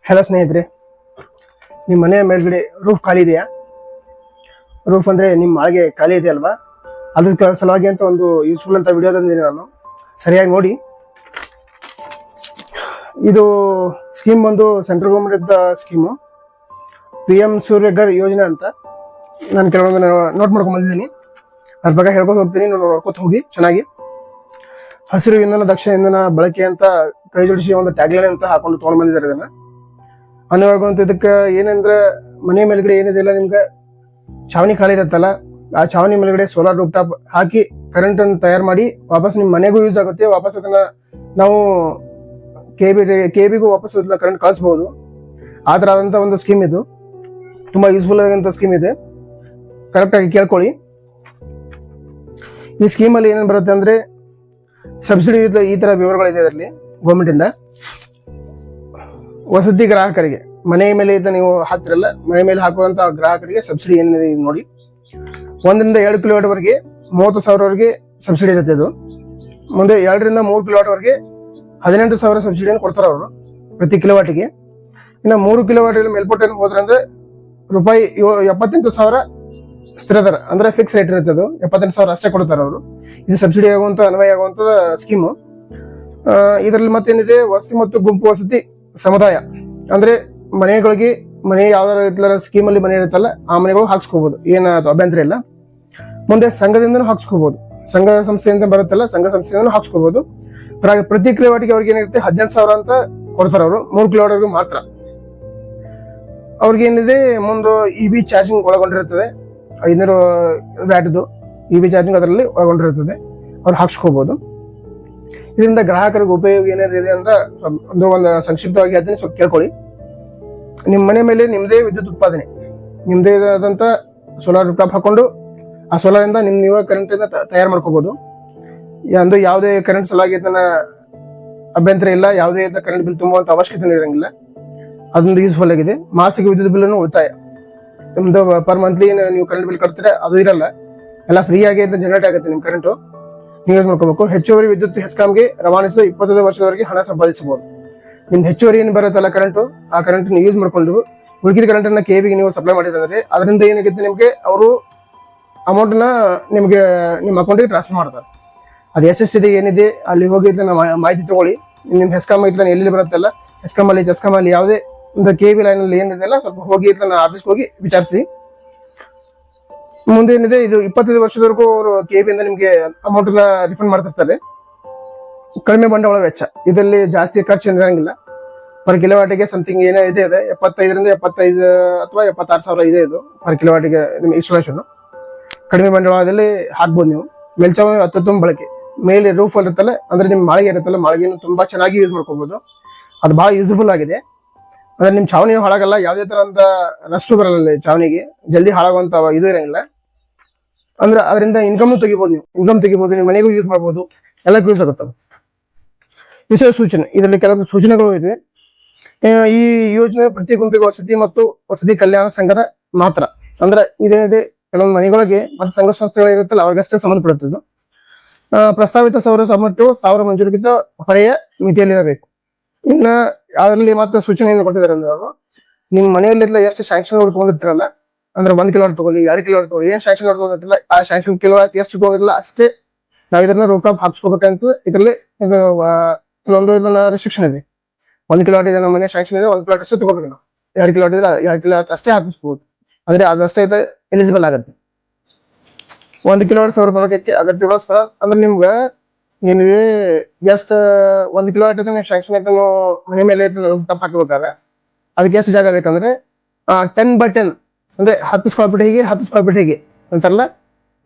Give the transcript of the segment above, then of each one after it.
Hello ಸ್ನೇಹಿತರೆ, ನಿಮ್ಮ ಮನೆಯ ಮೇಲ್ಗಡೆ ರೂಫ್ ಖಾಲಿ ಇದೆಯಾ? ರೂಫ್ ಅಂದರೆ ನಿಮ್ಮ ಮಾಳಿಗೆ ಖಾಲಿ ಇದೆಯಲ್ವಾ? ಅದ್ರ ಸಲುವಾಗಿ ಅಂತ ಒಂದು ಯೂಸ್ಫುಲ್ ಅಂತ ವಿಡಿಯೋ ತಂದಿದ್ದೀನಿ ನಾನು. ಸರಿಯಾಗಿ ನೋಡಿ. ಇದು ಸ್ಕೀಮ್ ಬಂದು central government scheme, PM Surya Ghar ಯೋಜನೆ ಅಂತ. ನಾನು ಕೆಲವೊಂದು ನೋಟ್ ಮಾಡ್ಕೊಂಡು ಬಂದಿದ್ದೀನಿ. ಅದ್ರ ಬಗ್ಗೆ ಹೇಳ್ಕೊಂಡು ಹೋಗ್ತೀನಿ, ನೀವು ನೋಡ್ಕೊತ ಹೋಗಿ ಚೆನ್ನಾಗಿ. ಹಸಿರು ಇಂಧನ, ದಕ್ಷ ಇಂಧನ ಬಳಕೆ ಅಂತ ಕೈ ಜೋಡಿಸಿ ಒಂದು ಟ್ಯಾಗ್ಲೈನ್ ಅಂತ ಹಾಕೊಂಡು ತೊಗೊಂಡು ಬಂದಿದ್ದಾರೆ ಇದನ್ನ. ಅನಿವಾರ್ಯವಂತ ಇದಕ್ಕೆ ಏನಂದ್ರೆ, ಮನೆ ಮೇಲ್ಗಡೆ ಏನಿದೆ ಇಲ್ಲ, ನಿಮ್ಗೆ ಛಾವಣಿ ಖಾಲಿ ಇರುತ್ತಲ್ಲ, ಆ ಛಾವಣಿ ಮೇಲ್ಗಡೆ ಸೋಲಾರ್ ರೂಫ್ ಟಾಪ್ ಹಾಕಿ ಕರೆಂಟ್ ಅನ್ನು ತಯಾರು ಮಾಡಿ ವಾಪಸ್ ನಿಮ್ಮ ಮನೆಗೂ ಯೂಸ್ ಆಗುತ್ತೆ. ವಾಪಸ್ ಅದನ್ನ ನಾವು ಕೆಬಿಗೂ ವಾಪಸ್ ಕರೆಂಟ್ ಕಳಿಸಬಹುದು. ಆ ಥರ ಆದಂಥ ಒಂದು ಸ್ಕೀಮ್ ಇದು. ತುಂಬಾ ಯೂಸ್ಫುಲ್ ಆಗಂತ ಸ್ಕೀಮ್ ಇದೆ, ಕರೆಕ್ಟಾಗಿ ಕೇಳ್ಕೊಳ್ಳಿ. ಈ ಸ್ಕೀಮಲ್ಲಿ ಏನೇನು ಬರುತ್ತೆ ಅಂದ್ರೆ, ಸಬ್ಸಿಡಿ ಈ ತರ ವಿವರಗಳಿದೆ ಇದರಲ್ಲಿ ಗೌರ್ಮೆಂಟ್ ಇಂದ. ವಸತಿ ಗ್ರಾಹಕರಿಗೆ, ಮನೆ ಮೇಲೆ ಇದ್ದ ನೀವು ಹಾಕ್ತಿರಲ್ಲ, ಮನೆ ಮೇಲೆ ಹಾಕುವಂತ ಗ್ರಾಹಕರಿಗೆ ಸಬ್ಸಿಡಿ ಏನಿದೆ ಇದು ನೋಡಿ. 1 ರಿಂದ 2 ಕಿಲೋವಾಟ್ ವರೆಗೆ 30,000 ವರೆಗೆ ಸಬ್ಸಿಡಿ ಇರುತ್ತೆ ಇದು. ಮುಂದೆ 2 ರಿಂದ 3 ಕಿಲೋವಾಟ್ ವರೆಗೆ 18,000 ಸಬ್ಸಿಡಿಯನ್ನು ಕೊಡ್ತಾರೆ ಅವರು ಪ್ರತಿ ಕಿಲೋವಾಟಿಗೆ. ಇನ್ನು 3 ಕಿಲೋವಾಟ್ ಮೇಲ್ಪಟ್ಟು ಹೋದ್ರಂದ್ರೆ ರೂಪಾಯಿ 78,000 ಸ್ಥಿರ ದರ, ಅಂದ್ರೆ ಫಿಕ್ಸ್ ರೇಟ್ ಇರುತ್ತೆ. ಅದು 78,000 ಅಷ್ಟೇ ಕೊಡ್ತಾರೆ ಅವರು. ಇದು ಸಬ್ಸಿಡಿ ಆಗುವಂತ ಅನ್ವಯ ಆಗುವಂತ ಸ್ಕೀಮು. ಇದರಲ್ಲಿ ಮತ್ತೇನಿದೆ, ವಸತಿ ಮತ್ತು ಗುಂಪು ವಸತಿ ಸಮುದಾಯ ಅಂದ್ರೆ ಮನೆಗಳಿಗೆ, ಮನೆ ಯಾವ್ದಾರ ಸ್ಕೀಮ್ ಅಲ್ಲಿ ಮನೆ ಇರುತ್ತಲ್ಲ, ಆ ಮನೆಗಳು ಹಾಕ್ಸ್ಕೋಬಹುದು, ಏನಾದ್ರು ಅಭ್ಯಂತರ ಇಲ್ಲ. ಮುಂದೆ ಸಂಘದಿಂದನೂ ಹಾಕ್ಸ್ಕೋಬಹುದು, ಸಂಘ ಸಂಸ್ಥೆಯಿಂದ ಬರುತ್ತಲ್ಲ, ಸಂಘ ಸಂಸ್ಥೆಯಿಂದ ಹಾಕ್ಸ್ಕೋಬಹುದು. ಪ್ರತಿ ಕಿಲೋವಾಟಿಗೆ ಅವ್ರಿಗೆ ಏನಿರುತ್ತೆ 18,000 ಅಂತ ಕೊಡ್ತಾರೆ ಅವರು, 3 ಕಿಲೋವಾಟ್ವರೆಗೂ ಮಾತ್ರ. ಅವ್ರಿಗೆ ಏನಿದೆ, ಮುಂದೆ EV ಚಾರ್ಜಿಂಗ್ ಒಳಗೊಂಡಿರುತ್ತದೆ, 500 ವ್ಯಾಟ್ದು EV ಚಾರ್ಜಿಂಗ್ ಅದರಲ್ಲಿ ಒಳಗೊಂಡಿರುತ್ತದೆ, ಅವ್ರು ಹಾಕ್ಸ್ಕೋಬಹುದು. ಇದರಿಂದ ಗ್ರಾಹಕರಿಗೆ ಉಪಯೋಗ ಏನಿದೆ ಅಂತ ಒಂದು ಸಂಕ್ಷಿಪ್ತವಾಗಿ ಅದನ್ನ ಸ್ವಲ್ಪ ಕೇಳ್ಕೊಳ್ಳಿ. ನಿಮ್ಮ ಮನೆ ಮೇಲೆ ನಿಮ್ಮದೇ ವಿದ್ಯುತ್ ಉತ್ಪಾದನೆ, ನಿಮ್ಮದೇ ಆದಂತ ಸೋಲಾರ್ ಟಾಪ್ ಹಾಕೊಂಡು ಆ ಸೋಲಾರ್ ಇಂದ ನೀವು ಕರೆಂಟ್ ತಯಾರು ಮಾಡ್ಕೋಬಹುದು. ಒಂದು ಯಾವುದೇ ಕರೆಂಟ್ ಸಲುವಾಗಿ ಇದನ್ನ ಅಭ್ಯಂತರ ಇಲ್ಲ, ಯಾವುದೇ ಕರೆಂಟ್ ಬಿಲ್ ತುಂಬುವಂತ ಅವಶ್ಯಕತೆ ಇರಂಗಿಲ್ಲ. ಅದೊಂದು ಯೂಸ್ಫುಲ್ ಆಗಿದೆ. ಮಾಸಿಕ ವಿದ್ಯುತ್ ಬಿಲ್ ಉಳಿತಾಯ, ನಿಮ್ದು ಪರ್ ಮಂತ್ಲಿ ನೀವು ಕರೆಂಟ್ ಬಿಲ್ ಕಟ್ತೀರಾ, ಅದು ಇರಲ್ಲ, ಎಲ್ಲ ಫ್ರೀ ಆಗಿ ಜನರೇಟ್ ಆಗುತ್ತೆ ನಿಮ್ ಕರೆಂಟ್, ನೀವು ಯೂಸ್ ಮಾಡ್ಕೋಬೇಕು. ಹೆಚ್ಚುವರಿ ವಿದ್ಯುತ್ ಹೆಸ್ಕಾಂಗೆ ರವಾನಿಸಿದ 25 ವರ್ಷದವರೆಗೆ ಹಣ ಸಂಪಾದಿಸಬಹುದು. ನಿಮ್ದು ಹೆಚ್ಚುವರಿ ಏನು ಬರುತ್ತಲ್ಲ ಕರೆಂಟ್, ಆ ಕರೆಂಟ್ ಯೂಸ್ ಮಾಡ್ಕೊಂಡು ಉಳಿದ ಕರೆಂಟ್ ಅನ್ನ ಕೆಬಿಗೆ ನೀವು ಸಪ್ಲೈ ಮಾಡಿದ್ರೆ ಅದರಿಂದ ಏನಾಗುತ್ತೆ, ನಿಮ್ಗೆ ಅವರು ಅಮೌಂಟ್ ನ ನಿಮ್ಗೆ ನಿಮ್ಮ ಅಕೌಂಟ್ಗೆ ಟ್ರಾನ್ಸ್ಫರ್ ಮಾಡ್ತಾರೆ. ಅದು ಎಷ್ಟೆಷ್ಟಿದೆ ಏನಿದೆ ಅಲ್ಲಿ ಹೋಗಿ ಮಾಹಿತಿ ತಗೊಳ್ಳಿ. ನಿಮ್ ಹೆಸ್ಕಾಮ್ ಐತಲ್ಲ ಎಲ್ಲಿ ಬರುತ್ತಲ್ಲ, ಹೆಸ್ಕಾಮ್ ಅಲ್ಲಿ ಯಾವುದೇ ಒಂದು ಕೆಬಿ ಲೈನ್ ಅಲ್ಲಿ ಏನಿದೆ ಅಲ್ಲ, ಸ್ವಲ್ಪ ಹೋಗಿ ಆಫೀಸ್ಗೆ ಹೋಗಿ ವಿಚಾರಿಸಿ. ಮುಂದೆ ಏನಿದೆ, ಇದು 25 ವರ್ಷದವರೆಗೂ ಅವರು ಕೆಬಿ ಇಂದ ನಿಮ್ಗೆ ಅಮೌಂಟ್ ನ ರಿಫಂಡ್ ಮಾಡ್ತಿರ್ತಾರೆ. ಕಡಿಮೆ ಬಂಡವಾಳ ವೆಚ್ಚ, ಇದರಲ್ಲಿ ಜಾಸ್ತಿ ಖರ್ಚು ಇರಂಗಿಲ್ಲ. ಪರ್ ಕಿಲೋವಾಟಿಗೆ ಸಮಥಿಂಗ್ ಏನೋ ಇದೆ, 75 ರಿಂದ 75 ಅಥವಾ 76,000 ಇದೆ ಇದು ಪರ್ ಕಿಲೋವಾಟಿಗೆ ನಿಮ್ಮ ಇನ್ಸ್ಟಾಲೇಷನ್. ಕಡಿಮೆ ಬಂಡವಾಳದಲ್ಲಿ ಹಾಕ್ಬೋದು ನೀವು. ಮೇಲ್ಛಾವಣಿ ಅತ್ಯುತ್ತಮ ಬಳಕೆ, ಮೇಲೆ ರೂಫ್ ಇರುತ್ತಲ್ಲ, ಅಂದ್ರೆ ನಿಮ್ ಮಾಳಿಗೆ ಇರುತ್ತಲ್ಲ, ಮಾಳಿಗೆಯನ್ನು ತುಂಬಾ ಚೆನ್ನಾಗಿ ಯೂಸ್ ಮಾಡ್ಕೋಬಹುದು. ಅದು ಬಹಳ ಯೂಸ್ಫುಲ್ ಆಗಿದೆ. ಅಂದ್ರೆ ನಿಮ್ ಛಾವಣಿ ಹಾಳಾಗಲ್ಲ, ಯಾವುದೇ ತರ ಅಂತ ನಷ್ಟ ಬರಲ್ಲ ಛಾವಣಿಗೆ, ಜಲ್ದಿ ಹಾಳಾಗುವಂತ ಇದು ಇರಂಗಿಲ್ಲ. ಅಂದ್ರೆ ಅದರಿಂದ ಇನ್ಕಮ್ ತೆಗಿಬಹುದು, ನೀವು ಮನೆಗೂ ಯೂಸ್ ಮಾಡಬಹುದು, ಎಲ್ಲಕ್ಕೂ ಯೂಸ್ ಆಗುತ್ತವೆ. ವಿಶೇಷ ಸೂಚನೆ, ಇದರಲ್ಲಿ ಕೆಲವು ಸೂಚನೆಗಳು ಇವೆ. ಈ ಯೋಜನೆ ಪ್ರತಿ ಗುಂಪಿಗೆ ವಸತಿ ಮತ್ತು ವಸತಿ ಕಲ್ಯಾಣ ಸಂಘದ ಮಾತ್ರ, ಅಂದ್ರೆ ಇದೇನಿದೆ ಕೆಲವೊಂದು ಮನೆಗಳಿಗೆ ಮತ್ತು ಸಂಘ ಸಂಸ್ಥೆಗಳಿರುತ್ತಲ್ಲ ಅವ್ರಿಗಷ್ಟೇ ಸಂಬಂಧಪಡುತ್ತದೆ. ಪ್ರಸ್ತಾವಿತ ಸೌರ ಸಾಮರ್ಥ್ಯವು 1000 ಮಂಜೂರಿಗಿಂತ ಹೊರೆಯ ಮಿತಿಯಲ್ಲಿರಬೇಕು. ಇನ್ನ ಅದರಲ್ಲಿ ಮತ್ತೆ ಸೂಚನೆಯನ್ನು ಕೊಟ್ಟಿದ್ದಾರೆ ಅಂದ್ರೆ, ಅವರು ನಿಮ್ಮ ಮನೆಯಲ್ಲಿ ಎಷ್ಟು ಸ್ಯಾಂಕ್ಷನ್ ತಗೊಂಡಿರ್ತಾರಲ್ಲ, ಅಂದ್ರೆ 1 ಕಿಲೋವಾಟ್ ತಗೊಳ್ಳಿ, 2 ಕಿಲೋವಾಟ್ ತಗೊಳ್ಳಿ, ಏನ್ ಸ್ಯಾಂಕ್ಷನ್ ತಗೊಂಡಿರ್ತಿಲ್ಲ, ಆ ಸ್ಯಾಂಕ್ಷನ್ ಕಿಲೋವಾಟ್ ಎಷ್ಟು ತಗೊಂಡಿರಲ್ಲ ಅಷ್ಟೇ ನಾವು ಇದನ್ನ ರೂಫ್ ಟಾಪ್ ಹಾಕ್ಸ್ಕೋಬೇಕಂತ ಇದರಲ್ಲಿ ಕೆಲವೊಂದು ಇದನ್ನ ರೆಸ್ಟ್ರಿಕ್ಷನ್ ಇದೆ. 1 ಕಿಲೋವಾಟ್ ಇದೆ ನಮ್ಮ ಮನೆ ಸ್ಯಾಂಕ್ಷನ್ ಇದೆ, 1 ಕಿಲೋವಾಟ್ ಅಷ್ಟೇ ತಗೋಬೇಕು ನಾವು. 2 ಕಿಲೋವಾಟ್ ಇದೆ, 2 ಕಿಲೋವಾಟ್ ಅಷ್ಟೇ ಹಾಕಿಸ್ಬೋದು, ಅಂದ್ರೆ ಅದಷ್ಟೇ ಎಲಿಜಿಬಲ್ ಆಗುತ್ತೆ. 1 ಕಿಲೋವಾಟ್ ಸೌರ ಬಳಕೆ ಅಗತ್ಯಗಳ ಸ್ಥಳ, ಅಂದ್ರೆ ನಿಮ್ಗೆ ಏನಿದೆ ಎಷ್ಟು 1 ಕಿಲೋವಾಟ್ ಇದೆ ನೀವು ಸ್ಯಾಂಕ್ಷನ್ ಆಯ್ತು ಮನೆ ಮೇಲೆ ಟಾಪ್ ಹಾಕಬೇಕಾದ್ರೆ ಅದಕ್ಕೆ ಎಷ್ಟು ಜಾಗ ಬೇಕಂದ್ರೆ 10x10, ಅಂದ್ರೆ 10 ಸ್ಕ್ವೇರ್ ಫೀಟ್ ಹೀಗೆ 10 ಸ್ಕ್ವೇರ್ ಫೀಟ್ ಹೀಗೆ ಅಂತಾರಲ್ಲ,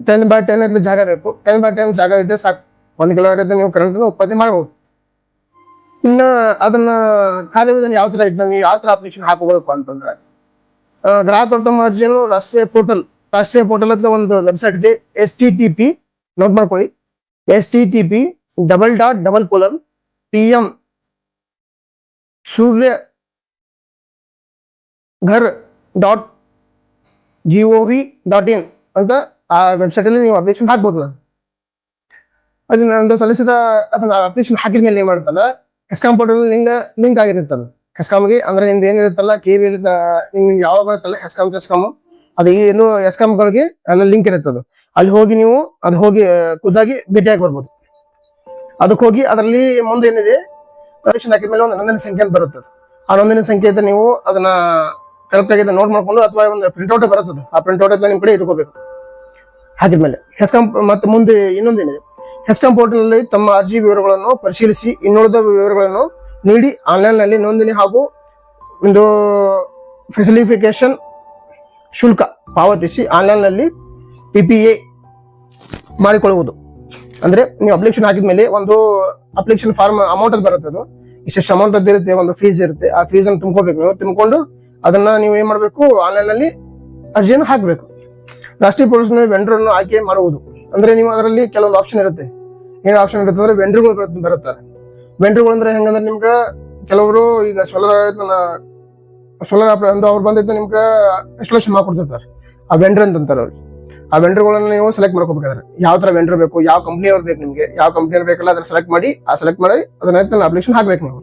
10x10 ಜಾಗ ಬೇಕು. 10x10 ಜಾಗ ಇದ್ರೆ ಸಾಕು, 1 ಕಿಲೋವಾಟ್ ಇದ್ರೆ ನೀವು ಕರೆಂಟ್ ಉತ್ಪತ್ತಿ ಮಾಡಬಹುದು. ಇನ್ನ ಅದನ್ನ ಕಾರ್ಯವಿಧಾನ ಯಾವ ತರ ಇದ್ದ, ನೀವು ಯಾವ ತರ ಅಪ್ಲಿಕೇಶನ್ ಹಾಕಬೇಕು ಅಂತಂದ್ರೆ, ಗ್ರಾಹಕೋತ್ತಮ ಅರ್ಜಿಯನ್ನು ರಾಷ್ಟ್ರೀಯ ಪೋರ್ಟಲ್ ಅಂತ ಒಂದು ವೆಬ್ಸೈಟ್ ಇದೆ, STTP ನೋಟ್ ಮಾಡ್ಕೊಳ್ಳಿ, STTP://PM suryaghar.gov.in ಅಂತ ಆ ವೆಬ್ಸೈಟ್ ಅಲ್ಲಿ ನೀವು ಅಪ್ಲಿಕೇಶನ್ ಹಾಕ್ಬೋದು. ಅದನ್ನ ಸಲ್ಲಿಸಿದ ಅದನ್ನ ಅಪ್ಲಿಕೇಶನ್ ಹಾಕಿದ ಮೇಲೆ ಏನ್ ಮಾಡ್ತಾನೆ, ಹೆಸ್ಕಾಂ ಪೋರ್ಟಲ್ ಲಿಂಕ್ ಆಗಿರುತ್ತಲ್ಲ, ಹೆಸ್ಕಾಮ್ಗೆ ಅಂದ್ರೆ ನಿಮ್ದು ಏನಿರುತ್ತಲ್ಲ KV ನಿಮ್ಗೆ ಯಾವಾಗ ಬರುತ್ತಲ್ಲ ಹೆಸ್ಕಾಮ್ ಅದು ಏನು ಹೆಸ್ಕಾಮ್ಗಳಿಗೆ ಎಲ್ಲ ಲಿಂಕ್ ಇರುತ್ತೆ. ಅದು ಅಲ್ಲಿ ಹೋಗಿ ನೀವು ಅದು ಹೋಗಿ ಖುದ್ದಾಗಿ ಭೇಟಿಯಾಗಿ ಬರ್ಬೋದು. ಅದಕ್ಕೆ ಹೋಗಿ ಅದರಲ್ಲಿ ಮುಂದೆ ಏನಿದೆ ಕನೆಕ್ಷನ್ ಹಾಕಿದ್ಮೇಲೆ ಒಂದು ನೋಂದಣಿ ಸಂಖ್ಯೆ ಅಂತ ಬರುತ್ತೆ. ಆ ನೋಂದಣಿ ಸಂಖ್ಯೆ ಅಂತ ನೀವು ಅದನ್ನ ಕರೆಕ್ಟ್ ಆಗಿ ನೋಟ್ ಮಾಡ್ಕೊಂಡು ಅಥವಾ ಒಂದು ಪ್ರಿಂಟ್ಔಟ್ ಬರುತ್ತದೆ, ಆ ಪ್ರಿಂಟ್ಔಟ್ ಎಲ್ಲ ನಿಮ್ ಕಡೆ ಇಟ್ಕೋಬೇಕು. ಹಾಕಿದ್ಮೇಲೆ ಹೆಸ್ಕಾಂ ಮತ್ತೆ ಮುಂದೆ ಇನ್ನೊಂದೇನಿದೆ, ಹೆಸ್ಕಾಂ ಪೋರ್ಟಲ್ ನಲ್ಲಿ ತಮ್ಮ ಅರ್ಜಿ ವಿವರಗಳನ್ನು ಪರಿಶೀಲಿಸಿ ಇನ್ನುಳಿದ ವಿವರಗಳನ್ನು ನೀಡಿ ಆನ್ಲೈನ್ ನಲ್ಲಿ ನೋಂದಣಿ ಹಾಗೂ ಒಂದು ಫೆಸಿಲಿಫಿಕೇಶನ್ ಶುಲ್ಕ ಪಾವತಿಸಿ ಆನ್ಲೈನ್ ನಲ್ಲಿ PPA ಮಾಡಿಕೊಳ್ಳುವುದು. ಅಂದ್ರೆ ನೀವು ಅಪ್ಲಿಕೇಶನ್ ಹಾಕಿದ್ಮೇಲೆ ಒಂದು ಅಪ್ಲಿಕೇಶನ್ ಫಾರ್ಮ್ ಅಮೌಂಟ್ ಅದು ಬರುತ್ತೆ. ಅದು ಇಷ್ಟು ಅಮೌಂಟ್ ಅದು ಇರುತ್ತೆ, ಒಂದು ಫೀಸ್ ಇರುತ್ತೆ. ಆ ಫೀಸ್ ಅನ್ನು ತುಂಬ್ಕೋಬೇಕು. ನೀವು ತುಂಬಿಕೊಂಡು ಅದನ್ನ ನೀವು ಏನ್ ಮಾಡ್ಬೇಕು, ಆನ್ಲೈನ್ ನಲ್ಲಿ ಅರ್ಜಿಯನ್ನು ಹಾಕಬೇಕು. ರಾಷ್ಟ್ರೀಯ ಪೊಲೀಸ್ ವೆಂಡರ್ ಅನ್ನು ಆಯ್ಕೆ ಮಾಡುವುದು ಅಂದ್ರೆ ನೀವು ಅದರಲ್ಲಿ ಕೆಲವೊಂದು ಆಪ್ಷನ್ ಇರುತ್ತೆ. ಏನು ಆಪ್ಷನ್ ಇರುತ್ತೆ ಅಂದ್ರೆ ವೆಂಡರ್ಗಳು ಬರುತ್ತಾರೆ. ವೆಂಡರ್ಗಳು ಅಂದ್ರೆ ಹೆಂಗಂದ್ರೆ ನಿಮ್ಗೆ ಕೆಲವರು ಈಗ ಸೋಲಾರ್ ಅವ್ರು ಬಂದಿದ್ದು ನಿಮ್ಗೆ ಇನ್ಸ್ಟಾಲೇಷನ್ ಮಾಡ್ಕೊಡ್ತಿರ್ತಾರೆ. ಆ ವೆಂಡರ್ ಅಂತಾರೆ ಅವ್ರಿಗೆ. ಆ ವೆಂಡರ್ಗಳನ್ನ ನೀವು ಸೆಲೆಕ್ಟ್ ಮಾಡ್ಕೋಬೇಕಾದ್ರೆ ಯಾವ ತರ ವೆಂಡರ್ ಬೇಕು, ಯಾವ ಕಂಪ್ನಿಯವ್ರು ಬೇಕು, ನಿಮ್ಗೆ ಯಾವ ಕಂಪ್ನಿ ಬೇಕಲ್ಲ ಅದ್ರ ಸೆಲೆಕ್ಟ್ ಮಾಡಿ ಅದನ್ನ ಅಪ್ಲಿಕೇಶನ್ ಹಾಕ್ಬೇಕು ನೀವು.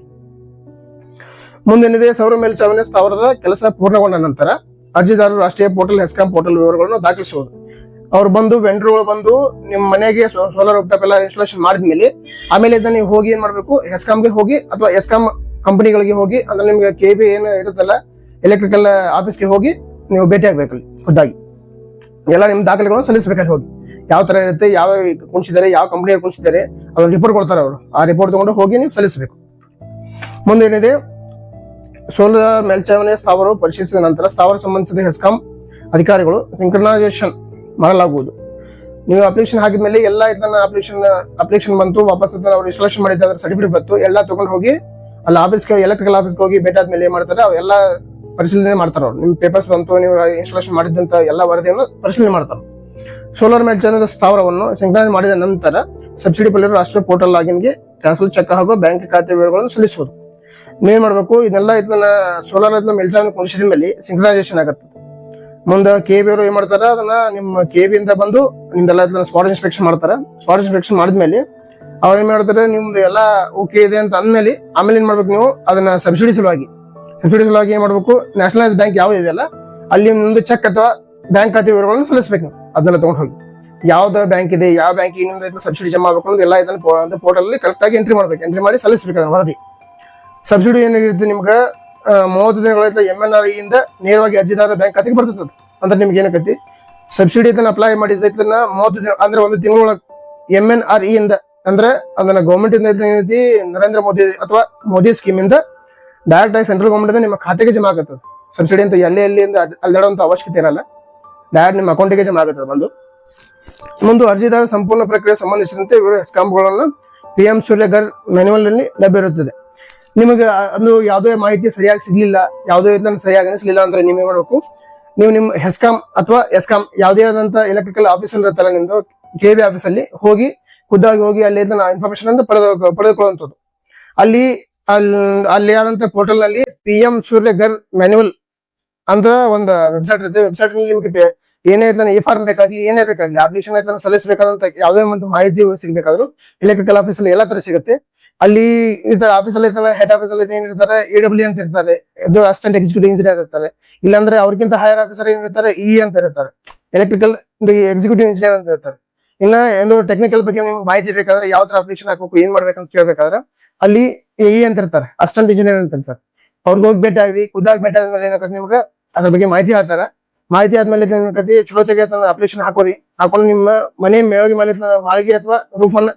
ಮುಂದೇನಿದೆ, ಸೌರ ಮೇಲ್ಚಾವಣಿ ಸ್ಥಾವರದ ಕೆಲಸ ಪೂರ್ಣಗೊಂಡ ನಂತರ ಅರ್ಜಿದಾರರು ರಾಷ್ಟ್ರೀಯ ಪೋರ್ಟಲ್ ಹೆಸ್ಕಾಂ ಪೋರ್ಟಲ್ ವಿವರಗಳನ್ನು ದಾಖಲಿಸುವುದು. ಅವ್ರು ಬಂದು ವೆಂಡರ್ಗಳು ಬಂದು ನಿಮ್ಮ ಮನೆಗೆ ಸೋಲಾರ್ ಟಾಪ್ ಎಲ್ಲ ಇನ್ಸ್ಟಾಲೇಷನ್ ಮಾಡಿದ್ಮೇಲೆ ಆಮೇಲೆ ಇದನ್ನ ನೀವು ಹೋಗಿ ಏನ್ ಮಾಡ್ಬೇಕು, ಹೆಸ್ಕಾಂಗೆ ಹೋಗಿ ಅಥವಾ ಹೆಸ್ಕಾಂ ಕಂಪನಿಗಳಿಗೆ ಹೋಗಿ ಅಂದ್ರೆ ನಿಮ್ಗೆ KB ಏನು ಇರುತ್ತಲ್ಲ ಎಲೆಕ್ಟ್ರಿಕಲ್ ಆಫೀಸ್ಗೆ ಹೋಗಿ ನೀವು ಭೇಟಿ ಆಗ್ಬೇಕಲ್ಲಿ ಖುದ್ದಾಗಿ ಎಲ್ಲ ನಿಮ್ ದಾಖಲೆಗಳನ್ನು ಸಲ್ಲಿಸಬೇಕಾಗಿ ಹೋಗಿ ಯಾವ ತರ ಇರುತ್ತೆ, ಯಾವ ಕುಣಿಸಿದ್ದಾರೆ, ಯಾವ ಕಂಪನಿಯವ್ರು ಕುಣಿಸಿದ್ದಾರೆ, ಅದನ್ನ ರಿಪೋರ್ಟ್ ಕೊಡ್ತಾರೆ ಅವರು. ಆ ರಿಪೋರ್ಟ್ ತಗೊಂಡು ಹೋಗಿ ನೀವು ಸಲ್ಲಿಸಬೇಕು. ಮುಂದೇನಿದೆ, ಸೋಲಾರ್ ಮೇಲ್ಚಾವಣಿ ಸ್ಥಾವರ ಪರಿಶೀಲಿಸಿದ ನಂತರ ಸ್ಥಾವರ ಸಂಬಂಧಿಸಿದ ಹೆಸ್ಕಾಂ ಅಧಿಕಾರಿಗಳು ಸಿಂಕ್ರನೈಸೇಷನ್ ಮಾಡಲಾಗುವುದು. ನೀವು ಅಪ್ಲಿಕೇಶನ್ ಹಾಕಿದ್ಮೇಲೆ ಎಲ್ಲ ಇದನ್ನ ಅಪ್ಲಿಕೇಶನ್ ಬಂತು, ವಾಪಸ್ ಅವ್ರು ಇನ್ಸ್ಟಾಲೇಷನ್ ಮಾಡಿದ ಸರ್ಟಿಫಿಕೇಟ್ ಬಂತು, ಎಲ್ಲ ತಗೊಂಡು ಹೋಗಿ ಅಲ್ಲಿ ಆಫೀಸ್ಗೆ ಎಲೆಕ್ಟ್ರಿಕಲ್ ಆಫೀಸ್ಗೆ ಹೋಗಿ ಭೇಟಿ ಆದ್ಮೇಲೆ ಏನ್ ಮಾಡ್ತಾರೆ, ಅವೆಲ್ಲ ಪರಿಶೀಲನೆ ಮಾಡ್ತಾರೆ. ಅವ್ರು ನಿಮ್ ಪೇಪರ್ಸ್ ಬಂತು, ನೀವು ಇನ್ಸ್ಟಾಲೇಷನ್ ಮಾಡಿದಂತ ಎಲ್ಲ ವರದಿಯನ್ನು ಪರಿಶೀಲನೆ ಮಾಡ್ತಾರೆ. ಸೋಲಾರ್ ಮೇಲ್ಚಾವಣಿ ಸ್ಥಾವರವನ್ನು ಸಿಂಕ್ರನೈಸ್ ಮಾಡಿದ ನಂತರ ಸಬ್ಸಿಡಿ ಪಡೆಯಲು ರಾಷ್ಟ್ರೀಯ ಪೋರ್ಟಲ್ ಲಾಗಿನ್ಗೆ ಕ್ಯಾನ್ಸಲ್ ಚೆಕ್ ಹಾಗೂ ಬ್ಯಾಂಕ್ ಖಾತೆ ವಿವರಗಳನ್ನು ಸಲ್ಲಿಸುವುದು. ನೀವೇನ್ ಮಾಡ್ಬೇಕು, ಇದನ್ನ ಸೋಲಾರ್ ಮೇಲ್ಚಾವಣಿ ಕುಣಿಸಿದ ಮೇಲೆ ಸಿಂಕ್ರನೈಸೇಷನ್ ಆಗುತ್ತೆ. ಮುಂದೆ KB ಅವರು ಏನ್ ಮಾಡ್ತಾರ, ಅದನ್ನ ನಿಮ್ಮ KB ಇಂದ ಬಂದು ನಿಮ್ದೆಲ್ಲ ಸ್ಪಾಟ್ ಇನ್ಸ್ಪೆಕ್ಷನ್ ಮಾಡ್ತಾರೆ. ಸ್ಪಾಟ್ ಇನ್ಸ್ಪೆಕ್ಷನ್ ಮಾಡಿದ್ಮೇಲೆ ಅವ್ರು ಏನ್ ಮಾಡ್ತಾರೆ, ನಿಮ್ದು ಎಲ್ಲ ಓಕೆ ಇದೆ ಅಂತ ಅಂದ್ಮೇಲೆ ಆಮೇಲೆ ಏನ್ ಮಾಡ್ಬೇಕು, ನೀವು ಅದನ್ನ ಸಬ್ಸಿಡಿ ಸಲುವಾಗಿ ಏನ್ ಮಾಡ್ಬೇಕು, ನ್ಯಾಷನಲೈಸ್ ಬ್ಯಾಂಕ್ ಯಾವ್ದು ಇದೆಯಲ್ಲ ಅಲ್ಲಿ ನಿಮ್ದು ಚೆಕ್ ಅಥವಾ ಬ್ಯಾಂಕ್ ಖಾತೆ ವಿವರಗಳನ್ನು ಸಲ್ಲಿಸಬೇಕು. ನೀವು ಅದನ್ನೆಲ್ಲ ತಗೊಂಡು ಹೋಗಿ ಯಾವ್ದು ಬ್ಯಾಂಕ್ ಇದೆ, ಯಾವ ಬ್ಯಾಂಕ್ ನಿಮ್ದು ಸಬ್ಸಿಡಿ ಜಮಾ ಆಗಬೇಕು ಅನ್ನೋದು ಎಲ್ಲ ಇದನ್ನ ಪೋರ್ಟಲ್ ಅಲ್ಲಿ ಕರೆಕ್ಟ್ ಆಗಿ ಎಂಟ್ರಿ ಮಾಡ್ಬೇಕು. ಎಂಟ್ರಿ ಮಾಡಿ ಸಲ್ಲಿಸಬೇಕು ಅದನ್ನ ವರದಿ. ಸಬ್ಸಿಡಿ ಏನಿರುತ್ತೆ ನಿಮ್ಗೆ 30 ದಿನಗಳಿಂದ MNRE ಇಂದ ನೇರವಾಗಿ ಅರ್ಜಿದಾರ ಬ್ಯಾಂಕ್ ಖಾತೆಗೆ ಬರ್ತದೆ. ಅಂದ್ರೆ ನಿಮ್ಗೆ ಏನಕ್ಕತಿ ಸಬ್ಸಿಡಿ ಇದನ್ನ ಅಪ್ಲೈ ಮಾಡಿದ 30 ದಿನ ಅಂದ್ರೆ ಒಂದು ತಿಂಗಳೊಳಗೆ MNRE ಇಂದ ಅಂದ್ರೆ ಅದನ್ನ ಗೌರ್ಮೆಂಟ್ ಇಂದ ಏನೈತಿ, ನರೇಂದ್ರ ಮೋದಿ ಅಥವಾ ಮೋದಿ ಸ್ಕೀಮ್ ಇಂದ ಡೈರೆಕ್ಟ್ ಆಗಿ ಸೆಂಟ್ರಲ್ ಗೌರ್ಮೆಂಟ್ ಇಂದ ನಿಮ್ಮ ಖಾತೆಗೆ ಜಮಾ ಆಗುತ್ತದೆ. ಸಬ್ಸಿಡಿ ಅಂತ ಎಲ್ಲಿಂದ ಅಲ್ಲಾಡುವಂತ ಅವಶ್ಯಕತೆ ಇರಲ್ಲ, ಡೈರೆಕ್ಟ್ ನಿಮ್ಮ ಅಕೌಂಟಿಗೆ ಜಮಾ ಆಗುತ್ತದೆ. ಮುಂದೆ ಅರ್ಜಿದಾರ ಸಂಪೂರ್ಣ ಪ್ರಕ್ರಿಯೆ ಸಂಬಂಧಿಸಿದಂತೆ ಇವರು ಹೆಸ್ಕಾಂಗಳನ್ನು PM ಸೂರ್ಯಘರ್ ಮ್ಯಾನ್ಯುವಲ್ ನಲ್ಲಿ ಲಭ್ಯ ಇರುತ್ತದೆ. ನಿಮಗೆ ಅದು ಯಾವುದೇ ಮಾಹಿತಿ ಸರಿಯಾಗಿ ಸಿಗ್ಲಿಲ್ಲ, ಯಾವುದೇ ಇದನ್ನ ಸರಿಯಾಗಿ ಅನಿಸ್ಲಿಲ್ಲ ಅಂದ್ರೆ ನೀವ್ ಏನ್ ಮಾಡ್ಬೇಕು, ನೀವು ನಿಮ್ಮ ಹೆಸ್ಕಾಂ ಅಥವಾ ಎಸ್ಕಾಂ ಯಾವುದೇ ಆದಂತ ಎಲೆಕ್ಟ್ರಿಕಲ್ ಆಫೀಸ್ ಇರುತ್ತಲ್ಲ ನಿಮ್ದು KB ಆಫೀಸ್ ಅಲ್ಲಿ ಹೋಗಿ ಖುದ್ದಾಗಿ ಹೋಗಿ ಅಲ್ಲಿ ಇದನ್ನ ಇನ್ಫಾರ್ಮೇಶನ್ ಅಂತ ಪಡೆದುಕೊಳ್ಳುವಂಥದ್ದು. ಅಲ್ಲಿ ಆದಂತ ಪೋರ್ಟಲ್ ನಲ್ಲಿ PM ಸೂರ್ಯಘರ್ ಮ್ಯಾನ್ಯುವಲ್ ಅಂತ ಒಂದು ವೆಬ್ಸೈಟ್ ಇರುತ್ತೆ. ವೆಬ್ಸೈಟ್ ನಲ್ಲಿ ನಿಮ್ಗೆ ಏನೇ ಫಾರ್ಮ್ ಬೇಕಾಗಿ ಏನೇ ಬೇಕಾಗಿ ಅಪ್ಲಿಕೇಶನ್ ಆಯ್ತು ಸಲ್ಲಿಸಬೇಕಾದಂತ ಯಾವುದೇ ಒಂದು ಮಾಹಿತಿ ಸಿಗ್ಬೇಕಾದ್ರು ಎಲೆಕ್ಟ್ರಿಕಲ್ ಆಫೀಸ್ ಅಲ್ಲಿ ಎಲ್ಲಾ ತರ ಸಿಗುತ್ತೆ. ಅಲ್ಲಿ ಆಫೀಸ್ ಅಲ್ಲಿ ಹೆಡ್ ಆಫೀಸ್ ಅಲ್ಲಿ ಏನಿರ್ತಾರೆ AWE ಅಂತ ಇರ್ತಾರೆ, ಇದು ಅಸಿಸ್ಟೆಂಟ್ ಎಕ್ಸಿಕ್ಯೂಟಿವ್ ಇಂಜಿನಿಯರ್ ಇರ್ತಾರೆ. ಇಲ್ಲಾಂದ್ರೆ ಅವ್ರಿಗಿಂತ ಹೈಯರ್ ಆಫೀಸರ್ ಏನಿರ್ತಾರೆ EE ಅಂತ ಇರ್ತಾರೆ, ಎಲೆಕ್ಟ್ರಿಕಲ್ ಎಕ್ಸಿಕ್ಯೂಟಿವ್ ಇಂಜಿನಿಯರ್ ಅಂತ ಇರ್ತಾರೆ. ಇನ್ನ ಏನು ಟೆಕ್ನಿಕಲ್ ಬಗ್ಗೆ ನಿಮ್ಗೆ ಮಾಹಿತಿ ಬೇಕಾದ್ರೆ ಯಾವ ತರ ಅಪ್ಲಿಕೇಶನ್ ಹಾಕ್ಬೇಕು, ಏನ್ ಮಾಡ್ಬೇಕಂತ ಕೇಳ್ಬೇಕಾದ್ರೆ ಅಲ್ಲಿ EE ಅಂತ ಇರ್ತಾರೆ, ಅಸಿಸ್ಟೆಂಟ್ ಇಂಜಿನಿಯರ್ ಅಂತ ಇರ್ತಾರೆ. ಅವ್ರಿಗೆ ಹೋಗಿ ಭೇಟಿ ಆಗಿ ಖುದ್ದಾಗಿ ಭೇಟಿ ಆದ್ಮೇಲೆ ಏನಾಗುತ್ತೆ, ನಿಮ್ಗೆ ಅದ್ರ ಬಗ್ಗೆ ಮಾಹಿತಿ ಹೇಳ್ತಾರ. ಮಾಹಿತಿ ಆದ್ಮೇಲೆ ಏನಾಗತ್ತೆ, ಚಲೋತೆಗೆ ಅಪ್ಲಿಕೇಶನ್ ಹಾಕೊಂಡು ನಿಮ್ಮ ಮನೆ ಮಾಳಿಗೆ ಅಥವಾ ರೂಫ್ ಅನ್ನ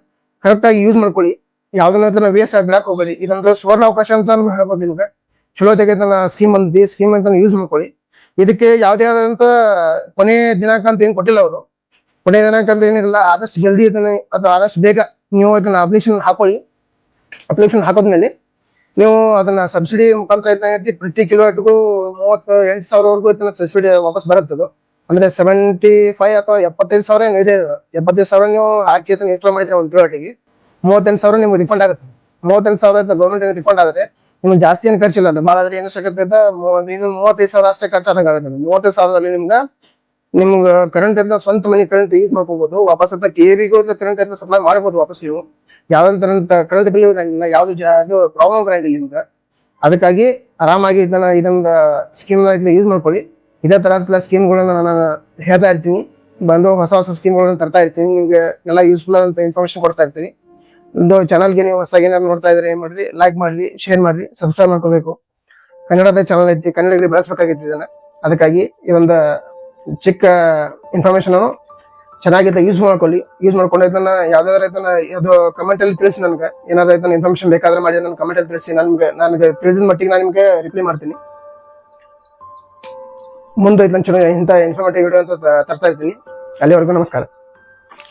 ಕರೆಕ್ಟ್ ಆಗಿ ಯೂಸ್ ಮಾಡ್ಕೊಳ್ಳಿ. ಯಾವ್ದನ್ನ ವೇಸ್ಟ್ ಆಗಿ ಬಿಡಕ್ ಹೋಗಲಿ. ಇದೊಂದು ಸುವರ್ಣ ಅವಕಾಶ ಅಂತ ಹೇಳ್ಬೋದು. ನಿಮ್ಗೆ ಚಲೋತೆಗೆ ಸ್ಕೀಮ್ ಅಂತ ಯೂಸ್ ಮಾಡ್ಕೊಳ್ಳಿ. ಇದಕ್ಕೆ ಯಾವ್ದೇ ಆದಂತ ಕೊನೆ ದಿನಾಂಕ ಅಂತ ಏನ್ ಕೊಟ್ಟಿಲ್ಲ ಅವರು. ಕೊನೆ ದಿನಾಂಕ ಅಂತ ಏನಿರಲ್ಲ, ಆದಷ್ಟು ಜಲ್ದಿ ಅಥವಾ ಆದಷ್ಟು ಬೇಗ ನೀವು ಅದನ್ನ ಅಪ್ಲಿಕೇಶನ್ ಹಾಕೊಳ್ಳಿ. ಅಪ್ಲಿಕೇಶನ್ ಹಾಕೋದ್ಮೇಲೆ ನೀವು ಅದನ್ನ ಸಬ್ಸಿಡಿ ಮುಖಾಂತರ ಪ್ರತಿ ಕಿಲೋಮೀಟರ್ಗೂ 38,000 ಸಬ್ಸಿಡಿ ವಾಪಸ್ ಬರುತ್ತದು. ಅಂದ್ರೆ 75 ಅಥವಾ 75,000 ಇದೆ. 75,000 ನೀವು ಹಾಕಿ ಇನ್ಸ್ಟಾಲ್ ಮಾಡಿದ್ರೆ ಒಂದು ಕಿಲೋಮೀಟರ್ಗೆ 38,000 ನಿಮ್ಗೆ ರಿಫಂಡ್ ಆಗುತ್ತೆ. 38,000 ಗೌರ್ಮೆಂಟ್ ರಿಫಂಡ್ ಆದ್ರೆ ನಿಮ್ಗೆ ಜಾಸ್ತಿ ಏನು ಖರ್ಚಿಲ್ಲ. ಭಾಳ ಆದ್ರೆ ಏನು ಸಿಗುತ್ತೆ, 35,000 ಅಷ್ಟೇ ಖರ್ಚಾಗುತ್ತೆ. 35,000 ನಿಮ್ಗೆ ಕರೆಂಟ್ ಅಂತ ಸ್ವಂತ ಮನೆ ಕರೆಂಟ್ ಯೂಸ್ ಮಾಡ್ಕೋಬಹುದು. ವಾಪಸ್ ಅಂತ KVಗೂ ಕರೆಂಟ್ ಅಂತ ಸಪ್ಲೈ ಮಾಡಬಹುದು. ವಾಪಸ್ ನೀವು ಯಾವ್ದಂತ ಕರೆಂಟ್ ಬಿಲ್ ಇರಂಗಿಲ್ಲ, ಯಾವ್ದು ಪ್ರಾಬ್ಲಮ್ ಬರಂಗಿಲ್ಲ ನಿಮ್ಗೆ. ಅದಕ್ಕಾಗಿ ಆರಾಮಾಗಿ ಇದೊಂದು ಸ್ಕೀಮ್ ಯೂಸ್ ಮಾಡ್ಕೊಳ್ಳಿ. ಇದೇ ತರ ಸ್ಕೀಮ್ಗಳನ್ನ ನಾನು ಹೇಳ್ತಾ ಇರ್ತೀನಿ, ಬಂದು ಹೊಸ ಹೊಸ ಸ್ಕೀಮ್ಗಳನ್ನ ತರ್ತಾ ಇರ್ತೀನಿ, ನಿಮಗೆ ಎಲ್ಲ ಯೂಸ್ಫುಲ್ ಅಂತ ಇನ್ಫಾರ್ಮೇಶನ್ ಕೊಡ್ತಾ ಇರ್ತೀನಿ. ಒಂದು ಚಾನಲ್ಗೆ ನೀವು ಹೊಸದಾಗಿ ಏನಾದ್ರು ನೋಡ್ತಾ ಇದ್ರೆ ಏನ್ ಮಾಡ್ರಿ, ಲೈಕ್ ಮಾಡ್ರಿ, ಶೇರ್ ಮಾಡ್ರಿ, ಸಬ್ಸ್ಕ್ರೈಬ್ ಮಾಡ್ಕೋಬೇಕು. ಕನ್ನಡದ ಚಾನಲ್ ಐತಿ, ಕನ್ನಡಿಗರಿಗೆ ಬೆಳೆಸ್ಬೇಕಾಗಿತ್ತು ಇದನ್ನ. ಅದಕ್ಕಾಗಿ ಇದೊಂದು ಚಿಕ್ಕ ಇನ್ಫಾರ್ಮೇಶನ್ ಅನ್ನು ಚೆನ್ನಾಗಿದ್ದ ಯೂಸ್ ಮಾಡ್ಕೊಂಡು ಇದನ್ನ ಯಾವ್ದಾದ್ರು ಅದು ಕಮೆಂಟ್ ಅಲ್ಲಿ ತಿಳಿಸಿ. ನನಗೆ ಏನಾದ್ರು ಇನ್ಫಾರ್ಮೇಶನ್ ಬೇಕಾದ್ರೆ ಮಾಡಿ ನನ್ನ ಕಮೆಂಟ್ ಅಲ್ಲಿ ತಿಳಿಸಿ. ನನಗೆ ತಿಳಿದ ಮಟ್ಟಿಗೆ ನಾನು ನಿಮ್ಗೆ ರಿಪ್ಲೈ ಮಾಡ್ತೀನಿ. ಮುಂದೆ ಚೆನ್ನಾಗಿ ಇಂಥ ಇನ್ಫಾರ್ಮೇಟಿವ್ ವಿಡಿಯೋ ಅಂತ ತರ್ತಾ ಇರ್ತೀನಿ. ಅಲ್ಲಿವರೆಗೂ ನಮಸ್ಕಾರ.